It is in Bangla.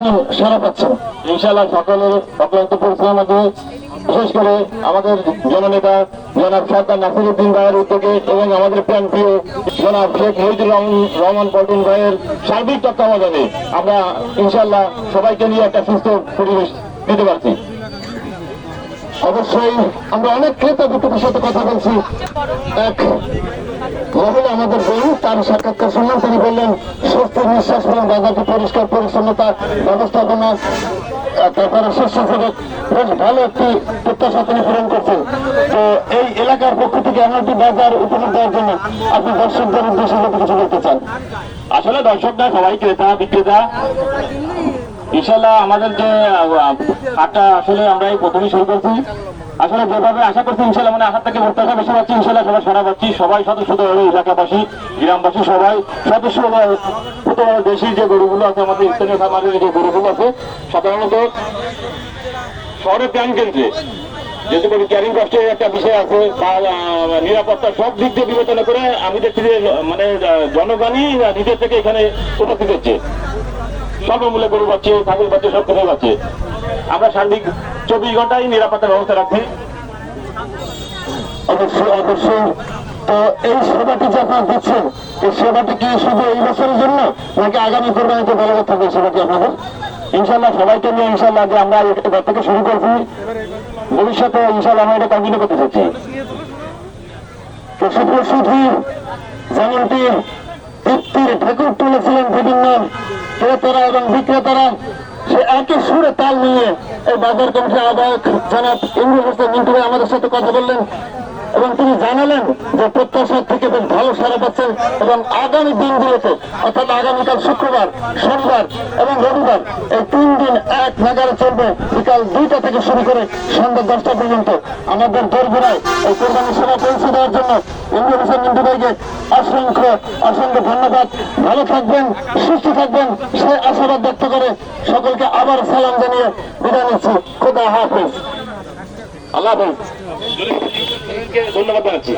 সারা পাচ্ছেন ইনশাআল্লাহ। সকলের অক্লান্ত পরিশ্রমের মাধ্যমে বিশেষ করে আমাদের জননেতা জনাব সরকার নাসিরউদ্দিন ভাইয়ের উদ্যোগে এবং আমাদের প্রাণপ্রিয় জনাব শেখ মহিদুর রহমান পল্টন ভাইয়ের সার্বিক তত্ত্বাবধানে আমরা ইনশাআল্লাহ সবাইকে নিয়ে একটা সুস্থ পরিবেশ দিতে পারছি। অবশ্যই আমরা অনেক ক্রেতা বিক্রেতার সাথে কথা বলছি। এক মহিলা আমাদের বই তার সাক্ষাৎকার শুনলাম, তিনি বললেন স্বস্তির নিঃশ্বাস এবং বাজারটি পরিষ্কার পরিচ্ছন্নতা ব্যবস্থাপনা তারপরে শস্য সড়ক বেশ ভালো একটি প্রত্যাশা তিনি পূরণ করছেন। তো এই এলাকার পক্ষ থেকে এমনটি বাজার উপহার দেওয়ার জন্য আপনি দর্শকদের উদ্দেশ্যে যদি কিছু বলতে চান। আসলে দর্শকরা সবাই ক্রেতা বিক্রেতা ইনশাল্লাহ আমাদের যে হাটটা আসলে আমরা এই প্রথমেই শুরু করছি। আসলে যেভাবে আশা করছি ইনশাল্লাহ মানে আশার থেকে প্রত্যাশা বেশি পাচ্ছি। ইনশাল্লাহ সবাই সারা পাচ্ছি, সবাই সদস্য এলাকাবাসী গ্রামবাসী সবাই সদস্য দেশি যে গরুগুলো আছে আমাদের স্থানীয় খামারের যে গরুগুলো আছে সাধারণত শহরের প্রাণ কেন্দ্রে যেহেতু করে ক্যারিং কষ্টের একটা বিষয় আছে বা নিরাপত্তা সব দিক দিয়ে বিবেচনা করে আমি দেখছি যে মানে জনগণই নিজের থেকে এখানে উপস্থিত হচ্ছে, স্বল্পমূল্যে গরু পাচ্ছে, ছাগল পাচ্ছে, সব কিছুই পাচ্ছে। আমরা সার্বিক 24 ঘন্টায় নিরাপত্তার ব্যবস্থা রাখছি। অবশ্যই অবশ্যই। তো এই সেবাটি যে আপনারা দিচ্ছেন এই সেবাটি কি শুধু এই বছরের জন্য নাকি আগামী কোরবানিতে বলবৎ থাকবে সেবাটি আপনাদের? ইনশাল্লাহ সবাইকে নিয়ে ইনশাল্লাহ যে আমরা এবার থেকে শুরু করছি, ভবিষ্যতে ইনশাল্লাহ আমরা এটা কন্টিনিউ করতে চাচ্ছি। তো শুধু যেমনটি তৃপ্তির ঠাকুর তুলেছিলেন বিভিন্ন ক্রেতারা এবং বিক্রেতারা, সে একই সুরে তাল নিয়ে এই বাজার কমিটির আহ্বায়ক জনাব ইমরুল হোসেন মিন্টু ভাই আমাদের সাথে কথা বললেন এবং তিনি জানালেন যে প্রত্যাশার থেকে বেশ ভালো সাড়া পাচ্ছেন এবং আগামী দিনগুলোতে অর্থাৎ আগামীকাল শুক্রবার, শনিবার এবং রবিবার এই 3 দিন এক নাগারে চলবে বিকাল 2টা থেকে শুরু করে সন্ধ্যা 10টা পর্যন্ত আমাদের দোরগোড়ায় এই কোরবানি সেবা পৌঁছে দেওয়ার জন্য ইমরুল হোসেন মিন্টু ভাইকে অসংখ্য অসংখ্য ধন্যবাদ। ভালো থাকবেন, সুস্থ থাকবেন সে আশাবাদ ব্যক্ত করে সকলকে আবার সালাম জানিয়ে বিদায় নিচ্ছি। খোদা হাফেজ। আল্লাহ হাফেজ। ধন্যবাদ জানাচ্ছি।